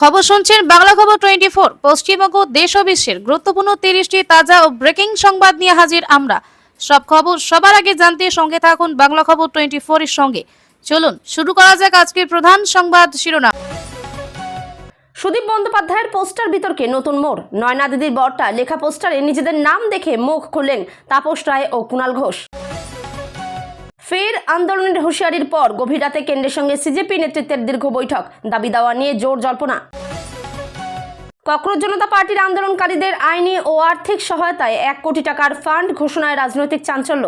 খবর শুনছেন বাংলা খবর 24। পশ্চিমবঙ্গ দেশ ও বিশ্বের গুরুত্বপূর্ণ 30টি তাজা ও ব্রেকিং সংবাদ নিয়ে হাজির আমরা। সব খবর সবার আগে জানতে সঙ্গে থাকুন বাংলা খবর 24 এর সঙ্গে। চলুন শুরু করা যাক আজকের প্রধান সংবাদ শিরোনাম। সুদীপ বন্দ্যোপাধ্যায়ের পোস্টার বিতর্কে নতুন মোড়। নয়না দিদির বরটা লেখা পোস্টারে নিজেদের নাম দেখে মুখ খুললেন তাপস রায় ও কুণাল ঘোষ। ফের আন্দোলনের হুঁশিয়ারির পর গভীর রাতে কেন্দ্রের সঙ্গে সিজেপি নেতৃত্বের দীর্ঘ বৈঠক, দাবি দাওয়া নিয়ে জোর জল্পনা। ককরোচ জনতা পার্টির আন্দোলনকারীদের আইনি ও আর্থিক সহায়তায় 1 কোটি টাকার ফান্ড ঘোষণায় রাজনৈতিক চাঞ্চল্য।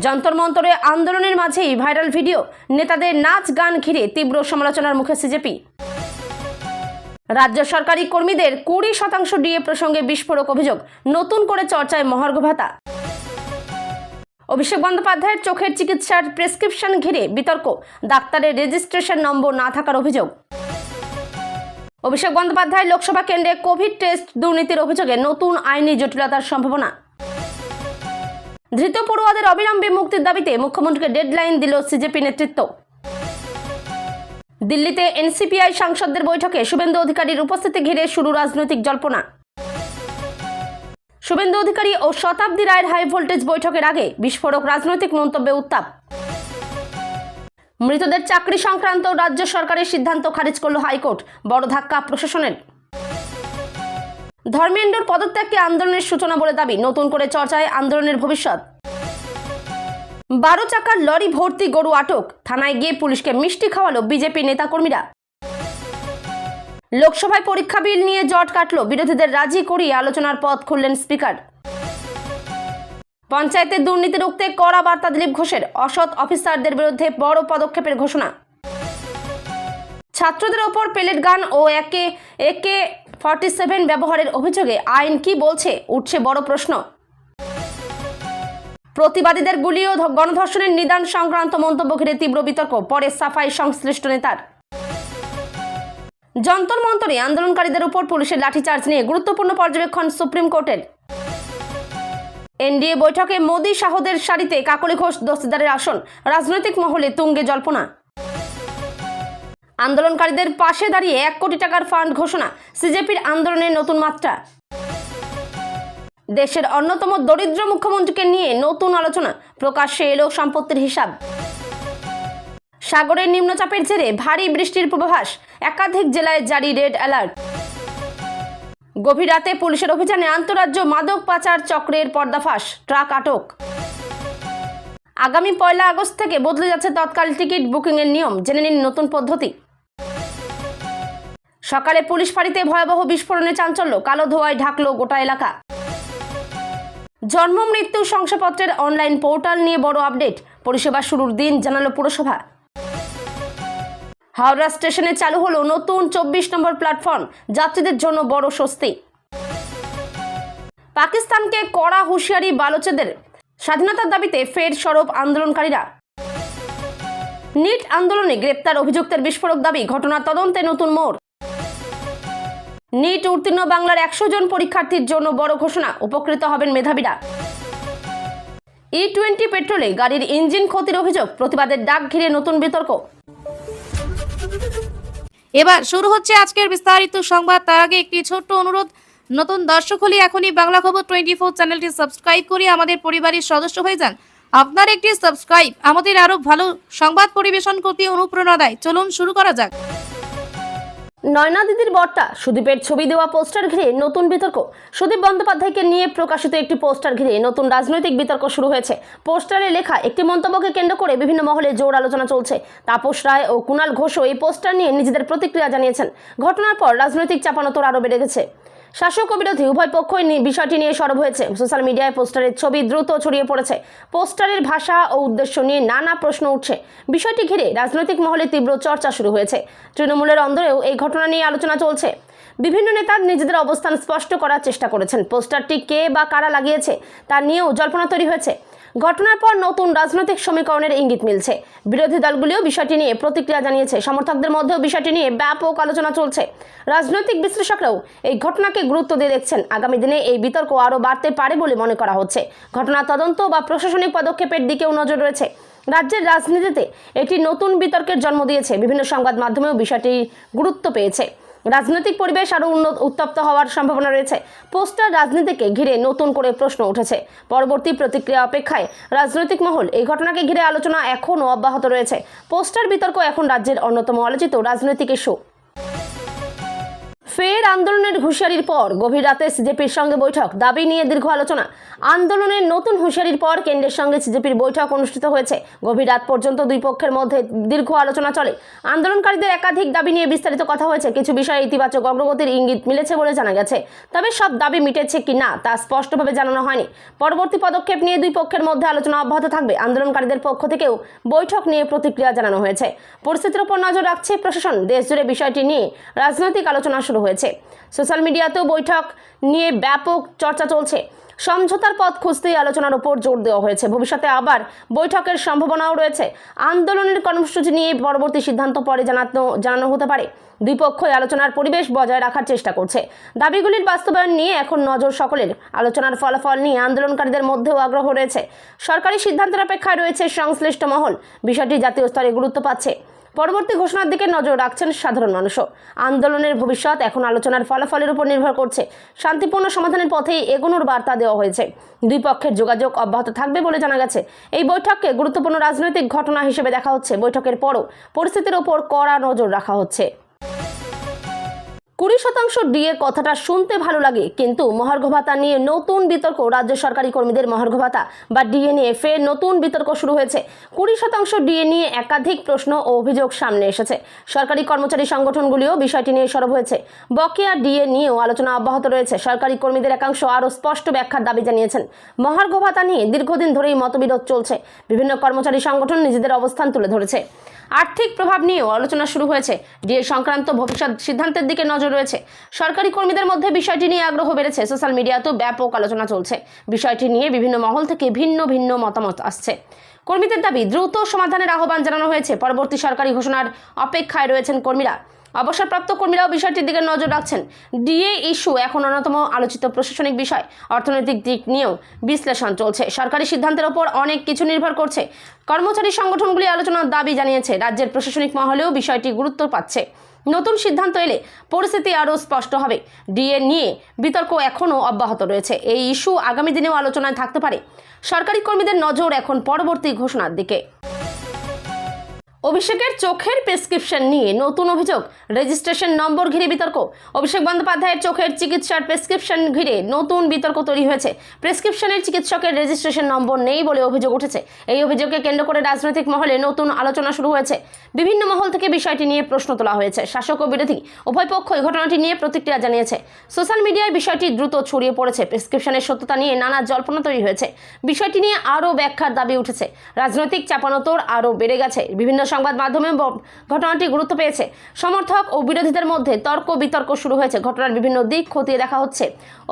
যন্তর মন্তরে আন্দোলনের মাঝেই ভাইরাল ভিডিও, নেতাদের নাচ গান ঘিরে তীব্র সমালোচনার মুখে সিজেপি। রাজ্য সরকারি কর্মীদের 20% ডিএ প্রসঙ্গে বিস্ফোরক অভিযোগ, নতুন করে চর্চায় মহার্ঘ ভাতা। অভিষেক বন্দ্যোপাধ্যায়ের চোখের চিকিৎসার প্রেসক্রিপশন ঘিরে বিতর্ক, ডাক্তারের রেজিস্ট্রেশন নম্বর না থাকার অভিযোগ। অভিষেক বন্দ্যোপাধ্যায় লোকসভা কেন্দ্রে কোভিড টেস্ট দুর্নীতির অভিযোগে নতুন আইনি জটিলতার সম্ভাবনা। ধৃত পড়ুয়াদের অবিলম্বে মুক্তির দাবিতে মুখ্যমন্ত্রীকে ডেডলাইন দিল সিজেপি নেতৃত্ব। দিল্লিতে এনসিপিআই সাংসদদের বৈঠকে শুভেন্দু অধিকারীর উপস্থিতি ঘিরে শুরু রাজনৈতিক জল্পনা। শুভেন্দু অধিকারী ও শতাব্দী রায়ের হাই ভোল্টেজ বৈঠকের আগে বিস্ফোরক রাজনৈতিক মন্তব্যে উত্তাপ। মৃতদের চাকরি সংক্রান্ত রাজ্য সরকারের সিদ্ধান্ত খারিজ করল হাইকোর্ট, বড় ধাক্কা প্রশাসনের। ধর্মেন্দ্রর পদত্যাগকে আন্দোলনের সূচনা বলে দাবি, নতুন করে চর্চায় আন্দোলনের ভবিষ্যৎ। 12 চাকার লরি ভর্তি গরু আটক, থানায় গিয়ে পুলিশকে মিষ্টি খাওয়ালো বিজেপি নেতাকর্মীরা। লোকসভায় পরীক্ষা বিল নিয়ে জট কাটল, বিরোধীদের রাজি করিয়ে আলোচনার পথ খুললেন স্পিকার। পঞ্চায়েতের দুর্নীতি রুখতে কড়া বার্তা দিলীপ ঘোষের, অসৎ অফিসারদের বিরুদ্ধে বড় পদক্ষেপের ঘোষণা। ছাত্রদের ওপর পেলেট গান ও AK-47 ব্যবহারের অভিযোগে আইন কি বলছে, উঠছে বড় প্রশ্ন। প্রতিবাদীদের গুলি ও গণধর্ষণের নিদান সংক্রান্ত মন্তব্য ঘিরে তীব্র বিতর্ক, পরে সাফাই সংশ্লিষ্ট নেতার। যন্তর মন্তরে আন্দোলনকারীদের উপর পুলিশের লাঠিচার্জ নিয়ে গুরুত্বপূর্ণ পর্যবেক্ষণ সুপ্রিম কোর্টের। এনডিএ বৈঠকে মোদী শাহদের সারিতে কাকলি ঘোষ দস্তিদারের আসন, রাজনৈতিক মহলে তুঙ্গে জল্পনা। আন্দোলনকারীদের পাশে দাঁড়িয়ে 1 কোটি টাকার ফান্ড ঘোষণা, সিজেপির আন্দোলনের নতুন মাত্রা। দেশের অন্যতম দরিদ্র মুখ্যমন্ত্রীকে নিয়ে নতুন আলোচনা, প্রকাশ্যে এলো সম্পত্তির হিসাব। সাগরের নিম্নচাপের জেরে ভারী বৃষ্টির পূর্বাভাস, একাধিক জেলায় জারি রেড অ্যালার্ট। গভীর রাতে পুলিশের অভিযানে আন্তঃরাজ্য মাদক পাচার চক্রের পর্দাফাশ, ট্রাক আটক। আগামী 1 আগস্ট থেকে বদলে যাচ্ছে তৎকাল টিকিট বুকিং এর নিয়ম, জেনে নিন নতুন পদ্ধতি। সকালে পুলিশ ফাঁড়িতে ভয়াবহ বিস্ফোরণে চাঞ্চল্য, কালো ধোঁয়ায় ঢাকলো গোটা এলাকা। জন্ম মৃত্যু শংসাপত্রের অনলাইন পোর্টাল নিয়ে বড় আপডেট, পরিষেবা শুরুর দিন জানালো পুরসভা। হাওড়া স্টেশনে চালু হলো নতুন 24 নম্বর প্ল্যাটফর্ম, যাত্রীদের জন্য বড় স্বস্তি। পাকিস্তানকে কড়া হুঁশিয়ারি বালোচেদের, স্বাধীনতার দাবিতে ফের সরব আন্দোলনকারীরা। নিট আন্দোলনে গ্রেপ্তার অভিযুক্তের বিস্ফোরক দাবি, ঘটনার তদন্তে নতুন মোড়। নিট উত্তীর্ণ বাংলার 100 জন পরীক্ষার্থীর জন্য বড় ঘোষণা, উপকৃত হবেন মেধাবীরা। E20 পেট্রোলে গাড়ির ইঞ্জিন ক্ষতির অভিযোগ, প্রতিবাদের ডাক ঘিরে নতুন বিতর্ক। এবার শুরু হচ্ছে আজকের বিস্তারিত সংবাদ। তার আগে একটি ছোট্ট অনুরোধ, নতুন দর্শক হলে এখনই বাংলা খবর 24 চ্যানেলটি সাবস্ক্রাইব করে আমাদের পরিবারের সদস্য হয়ে যান। আপনার একটি সাবস্ক্রাইব আমাদের আরো ভালো সংবাদ পরিবেশন করতে অনুপ্রেরণা দেয়। চলুন শুরু করা যাক। নয়না দিদির বরটা সুদীপের ছবি দেওয়া পোস্টার ঘিরে নতুন বিতর্ক। সুদীপ বন্দ্যোপাধ্যায়কে নিয়ে প্রকাশিত একটি পোস্টার ঘিরে নতুন রাজনৈতিক বিতর্ক শুরু হয়েছে। পোস্টারে লেখা একটি মন্তব্যকে কেন্দ্র করে বিভিন্ন মহলে জোর আলোচনা চলছে। তাপস রায় ও কুণাল ঘোষও এই পোস্টার নিয়ে নিজেদের প্রতিক্রিয়া জানিয়েছেন। ঘটনার পর রাজনৈতিক চাপানোতর আরও বেড়ে গেছে। শাসক ও বিরোধী উভয় পক্ষই বিষয়টি নিয়ে সরব হয়েছে। সোশ্যাল মিডিয়ায় পোস্টারের ছবি দ্রুত ছড়িয়ে পড়েছে। পোস্টারের ভাষা ও উদ্দেশ্য নিয়ে নানা প্রশ্ন উঠছে। বিষয়টি ঘিরে রাজনৈতিক মহলে তীব্র চর্চা শুরু হয়েছে। তৃণমূলের অন্দরেও এই ঘটনা নিয়ে আলোচনা চলছে। বিভিন্ন নেতা নিজেদের অবস্থান স্পষ্ট করার চেষ্টা করেছেন। পোস্টারটি কে বা কারা লাগিয়েছে তা নিয়েও জল্পনা তৈরি হয়েছে। ঘটনার পর নতুন রাজনৈতিক সমীকরণের ইঙ্গিত মিলছে। বিরোধী দলগুলিও বিষয়টি নিয়ে প্রতিক্রিয়া জানিয়েছে, সমর্থকদের মধ্যেও বিষয়টি নিয়ে ব্যাপক আলোচনা চলছে। রাজনৈতিক বিশ্লেষকরাও এই ঘটনাকে গুরুত্ব দিয়ে দেখছেন। আগামী দিনে এই বিতর্ক আরও বাড়তে পারে বলে মনে করা হচ্ছে। ঘটনা তদন্ত বা প্রশাসনিক পদক্ষেপের দিকেও নজর রয়েছে। রাজ্যের রাজনীতিতে এটি নতুন বিতর্কের জন্ম দিয়েছে। বিভিন্ন সংবাদ মাধ্যমেও বিষয়টি গুরুত্ব পেয়েছে। রাজনৈতিক পরিবেশ আরও উত্তপ্ত হওয়ার সম্ভাবনা রয়েছে। পোস্টার রাজনীতিকে ঘিরে নতুন করে প্রশ্ন উঠেছে। পরবর্তী প্রতিক্রিয়া অপেক্ষায় রাজনৈতিক মহল। এই ঘটনাকে ঘিরে আলোচনা এখনও অব্যাহত রয়েছে। পোস্টার বিতর্ক এখন রাজ্যের অন্যতম আলোচিত রাজনৈতিক ইস্যু। ফের আন্দোলনের হুঁশিয়ারির পর গভীর রাতে সিজেপির সঙ্গে বৈঠক, দাবি নিয়ে দীর্ঘ আলোচনা। আন্দোলনের নতুন হুঁশিয়ারির পর কেন্দ্রের সঙ্গে সিজেপির বৈঠক অনুষ্ঠিত হয়েছে। গভীর রাত পর্যন্ত দুই পক্ষের মধ্যে দীর্ঘ আলোচনা চলে। আন্দোলনকারীদের একাধিক দাবি নিয়ে বিস্তারিত কথা হয়েছে। কিছু বিষয়ে ইতিবাচক অগ্রগতির ইঙ্গিত মিলেছে বলে জানা গেছে, তবে সব দাবি মিটেছে কি না তা স্পষ্টভাবে জানানো হয়নি। পরবর্তী পদক্ষেপ নিয়ে দুই পক্ষের মধ্যে আলোচনা অব্যাহত থাকবে। আন্দোলনকারীদের পক্ষ থেকেও বৈঠক নিয়ে প্রতিক্রিয়া জানানো হয়েছে। পরিস্থিতির উপর নজর রাখছে প্রশাসন। দেশজুড়ে বিষয়টি নিয়ে রাজনৈতিক আলোচনা শুরু হয়েছে। সোশ্যাল মিডিয়াতেও বৈঠক নিয়ে ব্যাপক চর্চা চলছে। সমঝোতার পথ খুঁজতেই আলোচনার উপর জোর দেওয়া হয়েছে। ভবিষ্যতে আবার বৈঠকের সম্ভাবনাও রয়েছে। আন্দোলনের কর্মসূচি নিয়ে পরবর্তী সিদ্ধান্ত পরে জানানো হতে পারে। দুই পক্ষই আলোচনার পরিবেশ বজায় রাখার চেষ্টা করছে। দাবিগুলির বাস্তবায়ন নিয়ে এখন নজর সকলের। আলোচনার ফলাফল নিয়ে আন্দোলনকারীদের মধ্যেও আগ্রহ রয়েছে। সরকারি সিদ্ধান্তের অপেক্ষায় রয়েছে সংশ্লিষ্ট মহল। বিষয়টি জাতীয় স্তরে গুরুত্ব পাচ্ছে। পরবর্তী ঘোষণার দিকে নজর রাখছেন সাধারণ মানুষও। আন্দোলনের ভবিষ্যৎ এখন আলোচনার ফলাফলের উপর নির্ভর করছে। শান্তিপূর্ণ সমাধানের পথেই এগোনোর বার্তা দেওয়া হয়েছে। দুই পক্ষের যোগাযোগ অব্যাহত থাকবে বলে জানা গেছে। এই বৈঠককে গুরুত্বপূর্ণ রাজনৈতিক ঘটনা হিসেবে দেখা হচ্ছে। বৈঠকের পরও পরিস্থিতির উপর কড়া নজর রাখা হচ্ছে। 20% ডিএ কথাটা শুনতে ভালো লাগে, কিন্তু মহার্ঘ ভাতা নিয়ে নতুন বিতর্ক। রাজ্য সরকারি কর্মীদের মহার্ঘ ভাতা বা ডিএ নিয়ে ফের নতুন বিতর্ক শুরু হয়েছে। 20% ডিএ নিয়ে একাধিক প্রশ্ন ও অভিযোগ সামনে এসেছে। সরকারি কর্মচারী সংগঠনগুলিও বিষয়টি নিয়ে সরব হয়েছে। বকেয়া ডিএ নিয়েও আলোচনা অব্যাহত রয়েছে। সরকারি কর্মীদের একাংশ আরও স্পষ্ট ব্যাখ্যার দাবি জানিয়েছেন। মহার্ঘ ভাতা নিয়ে দীর্ঘদিন ধরেই মতবিরোধ চলছে। বিভিন্ন কর্মচারী সংগঠন নিজেদের অবস্থান তুলে ধরেছে। আর্থিক প্রভাব নিয়েও আলোচনা শুরু হয়েছে। ডিএ সংক্রান্ত ভবিষ্যৎ সিদ্ধান্তের দিকে নজর রয়েছে। সরকারি কর্মীদের মধ্যে বিষয়টি নিয়ে আগ্রহ বেড়েছে। সোশ্যাল মিডিয়াতেও ব্যাপক আলোচনা চলছে। বিষয়টি নিয়ে বিভিন্ন মহল থেকে ভিন্ন ভিন্ন মতামত আসছে। কর্মীদের দাবি দ্রুত সমাধানের আহ্বান জানানো হয়েছে। পরবর্তী সরকারি ঘোষণার অপেক্ষায় রয়েছেন কর্মীরা। অবসরপ্রাপ্ত কর্মীরাও বিষয়টির দিকে নজর রাখছেন। ডিএ ইস্যু এখন অন্যতম আলোচিত প্রশাসনিক বিষয়। অর্থনৈতিক দিক নিয়েও বিশ্লেষণ চলছে। সরকারি সিদ্ধান্তের ওপর অনেক কিছু নির্ভর করছে। কর্মচারী সংগঠনগুলি আলোচনার দাবি জানিয়েছে। রাজ্যের প্রশাসনিক মহলেও বিষয়টি গুরুত্ব পাচ্ছে। নতুন সিদ্ধান্ত এলে পরিস্থিতি আরও স্পষ্ট হবে। ডিএ নিয়ে বিতর্ক এখনও অব্যাহত রয়েছে। এই ইস্যু আগামী দিনেও আলোচনায় থাকতে পারে। সরকারি কর্মীদের নজর এখন পরবর্তী ঘোষণার দিকে। অভিষেকের চোখের প্রেসক্রিপশন নিয়ে নতুন অভিযোগ। রেজিস্ট্রেশন নম্বর ঘিরে বিতর্ক। অভিষেক বন্দ্যোপাধ্যায়ের চোখের চিকিৎসার প্রেসক্রিপশন ঘিরে নতুন বিতর্ক তৈরি হয়েছে। প্রেসক্রিপশনের চিকিৎসকের রেজিস্ট্রেশন নম্বর নেই বলে অভিযোগ উঠেছে। এই অভিযোগকে কেন্দ্র করে রাজনৈতিক মহলে নতুন আলোচনা শুরু হয়েছে। বিভিন্ন মহল থেকে বিষয়টি নিয়ে প্রশ্ন তোলা হয়েছে। শাসক ও বিরোধী উভয় পক্ষই ঘটনাটি নিয়ে প্রতিক্রিয়া জানিয়েছে। সোশ্যাল মিডিয়ায় বিষয়টি দ্রুত ছড়িয়ে পড়েছে। প্রেসক্রিপশনের সত্যতা নিয়ে নানা জল্পনা তৈরি হয়েছে। বিষয়টি নিয়ে আরও ব্যাখ্যার দাবি উঠেছে। রাজনৈতিক চাপানোতর আরও বেড়ে গেছে। বিভিন্ন সংবাদ মাধ্যমে ঘটনাটি গুরুত্ব পেয়েছে। সমর্থক ও বিরোধীদের মধ্যে তর্ক বিতর্ক শুরু হয়েছে। ঘটনার বিভিন্ন দিক খতিয়ে দেখা হচ্ছে।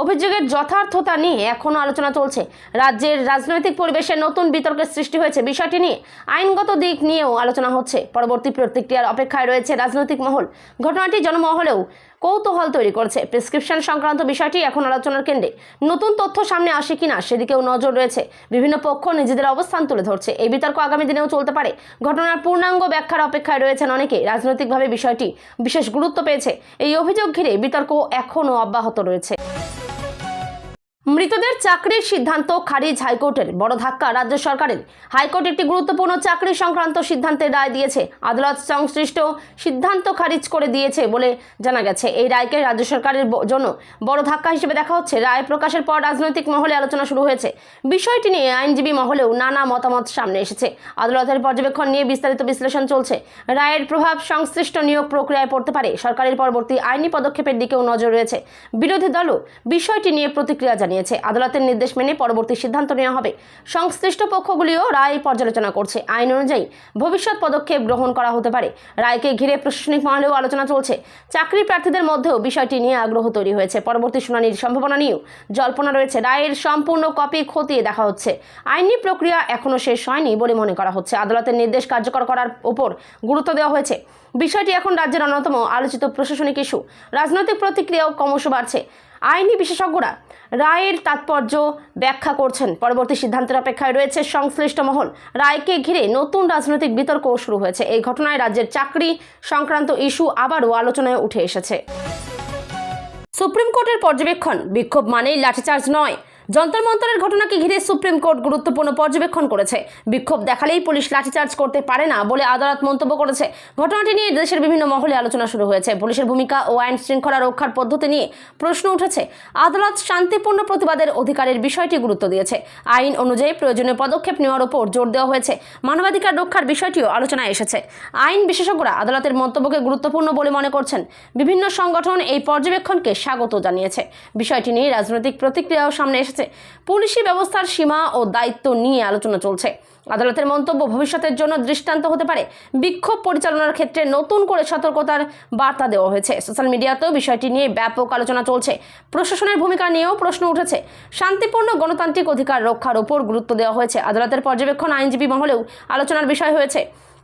অভিযোগের যথার্থতা নিয়ে এখনও আলোচনা চলছে। রাজ্যের রাজনৈতিক পরিবেশে নতুন বিতর্কের সৃষ্টি হয়েছে। বিষয়টি নিয়ে আইনগত দিক নিয়েও আলোচনা হচ্ছে। পরবর্তী প্রতিক্রিয়ার অপেক্ষায় রয়েছে রাজনৈতিক মহল। ঘটনাটি জনমহলেও কৌতূহল তৈরি করছে। প্রেসক্রিপশন সংক্রান্ত বিষয়টি এখন আলোচনার কেন্দ্রে। নতুন তথ্য সামনে আসে কিনা সেদিকেও নজর রয়েছে। বিভিন্ন পক্ষ নিজেদের অবস্থান তুলে ধরছে। এই বিতর্ক আগামী দিনেও চলতে পারে। ঘটনার পূর্ণাঙ্গ ব্যাখ্যার অপেক্ষায় রয়েছেন অনেকে। রাজনৈতিকভাবে বিষয়টি বিশেষ গুরুত্ব পেয়েছে। এই অভিযোগ ঘিরে বিতর্ক এখনও অব্যাহত রয়েছে। মৃতদের চাকরির সিদ্ধান্ত খারিজ হাইকোর্টের। বড় ধাক্কা রাজ্য সরকারের। হাইকোর্ট একটি গুরুত্বপূর্ণ চাকরি সংক্রান্ত সিদ্ধান্তের রায় দিয়েছে। আদালত সংশ্লিষ্ট সিদ্ধান্ত খারিজ করে দিয়েছে বলে জানা গেছে। এই রায়কে রাজ্য সরকারের জন্য বড় ধাক্কা হিসেবে দেখা হচ্ছে। রায় প্রকাশের পর রাজনৈতিক মহলে আলোচনা শুরু হয়েছে। বিষয়টি নিয়ে আইনজীবী মহলেও নানা মতামত সামনে এসেছে। আদালতের পর্যবেক্ষণ নিয়ে বিস্তারিত বিশ্লেষণ চলছে। রায়ের প্রভাব সংশ্লিষ্ট নিয়োগ প্রক্রিয়ায় পড়তে পারে। সরকারের পরবর্তী আইনি পদক্ষেপের দিকেও নজর রয়েছে। বিরোধী দলও বিষয়টি নিয়ে প্রতিক্রিয়া জানিয়েছে। হয়েছে। আদালতের নির্দেশ মেনে পরবর্তী সিদ্ধান্ত নেওয়া হবে। সংশ্লিষ্ট পক্ষগুলিও রায় পর্যালোচনা করছে। আইন অনুযায়ী ভবিষ্যৎ পদক্ষেপ গ্রহণ করা হতে পারে। রায়কে ঘিরে প্রশাসনিক মহলেও আলোচনা চলছে। চাকরি প্রার্থীদের মধ্যেও বিষয়টি নিয়ে আগ্রহ তৈরি হয়েছে। পরবর্তী শুনানির সম্ভাবনা নিয়েও জল্পনা রয়েছে। রায়ের সম্পূর্ণ কপি খতিয়ে দেখা হচ্ছে। আইনি প্রক্রিয়া এখনও শেষ হয়নি বলে মনে করা হচ্ছে। আদালতের নির্দেশ কার্যকর করার উপর গুরুত্ব দেওয়া হয়েছে। বিষয়টি এখন রাজ্যের অন্যতম আলোচিত প্রশাসনিক ইস্যু। রাজনৈতিক প্রতিক্রিয়াও ক্রমশ বাড়ছে। আইনি বিশেষজ্ঞরা রায়ের তাৎপর্য ব্যাখ্যা করছেন। পরবর্তী সিদ্ধান্তের অপেক্ষায় রয়েছে সংশ্লিষ্ট মহল। রায়কে ঘিরে নতুন রাজনৈতিক বিতর্কও শুরু হয়েছে। এই ঘটনায় রাজ্যের চাকরি সংক্রান্ত ইস্যু আবারও আলোচনায় উঠে এসেছে। সুপ্রিম কোর্টের পর্যবেক্ষণ, বিক্ষোভ মানেই লাঠিচার্জ নয়। যন্তর মন্তরের ঘটনাকে ঘিরে সুপ্রিম কোর্ট গুরুত্বপূর্ণ পর্যবেক্ষণ করেছে। বিক্ষোভ দেখালেই পুলিশ লাঠিচার্জ করতে পারে না বলে আদালত মন্তব্য করেছে। ঘটনাটি নিয়ে দেশের বিভিন্ন মহলে আলোচনা শুরু হয়েছে। পুলিশের ভূমিকা ও আইন শৃঙ্খলা রক্ষার পদ্ধতি নিয়ে প্রশ্ন উঠেছে। আদালত শান্তিপূর্ণ প্রতিবাদের অধিকারের বিষয়টি গুরুত্ব দিয়েছে। আইন অনুযায়ী প্রয়োজনীয় পদক্ষেপ নেওয়ার উপর জোর দেওয়া হয়েছে। মানবাধিকার রক্ষার বিষয়টিও আলোচনায় এসেছে। আইন বিশেষজ্ঞরা আদালতের মন্তব্যকে গুরুত্বপূর্ণ বলে মনে করছেন। বিভিন্ন সংগঠন এই পর্যবেক্ষণকে স্বাগত জানিয়েছে। বিষয়টি নিয়ে রাজনৈতিক প্রতিক্রিয়াও সামনে এসেছে। পুলিশি ব্যবস্থার সীমা ও দায়িত্ব নিয়ে আলোচনা চলছে। আদালতের মন্তব্য ভবিষ্যতের জন্য দৃষ্টান্ত হতে পারে। বিক্ষোভ পরিচালনার ক্ষেত্রে নতুন করে সতর্কতার বার্তা দেওয়া হয়েছে। সোশ্যাল মিডিয়াতেও বিষয়টি নিয়ে ব্যাপক আলোচনা চলছে। প্রশাসনের ভূমিকা নিয়েও প্রশ্ন উঠেছে। শান্তিপূর্ণ গণতান্ত্রিক অধিকার রক্ষার উপর গুরুত্ব দেওয়া হয়েছে। আদালতের পর্যবেক্ষণ আইনজীবী মহলেও আলোচনার বিষয় হয়েছে।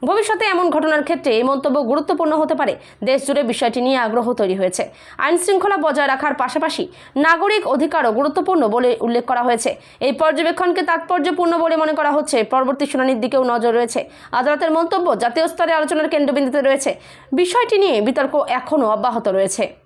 ভবিষ্যতে এমন ঘটনার ক্ষেত্রে এই মন্তব্য গুরুত্বপূর্ণ হতে পারে। দেশ জুড়ে বিষয়টি নিয়ে আগ্রহ তৈরি হয়েছে। আইন শৃঙ্খলা বজায় রাখার পাশাপাশি নাগরিক অধিকারও গুরুত্বপূর্ণ বলে উল্লেখ করা হয়েছে। এই পর্যবেক্ষণকে তাৎপর্যপূর্ণ বলে মনে করা হচ্ছে। পরবর্তী শুনানির দিকেও নজর রয়েছে। আদালতের মন্তব্য জাতীয় স্তরে আলোচনার কেন্দ্রবিন্দুতে রয়েছে। বিষয়টি নিয়ে বিতর্ক এখনও অব্যাহত রয়েছে।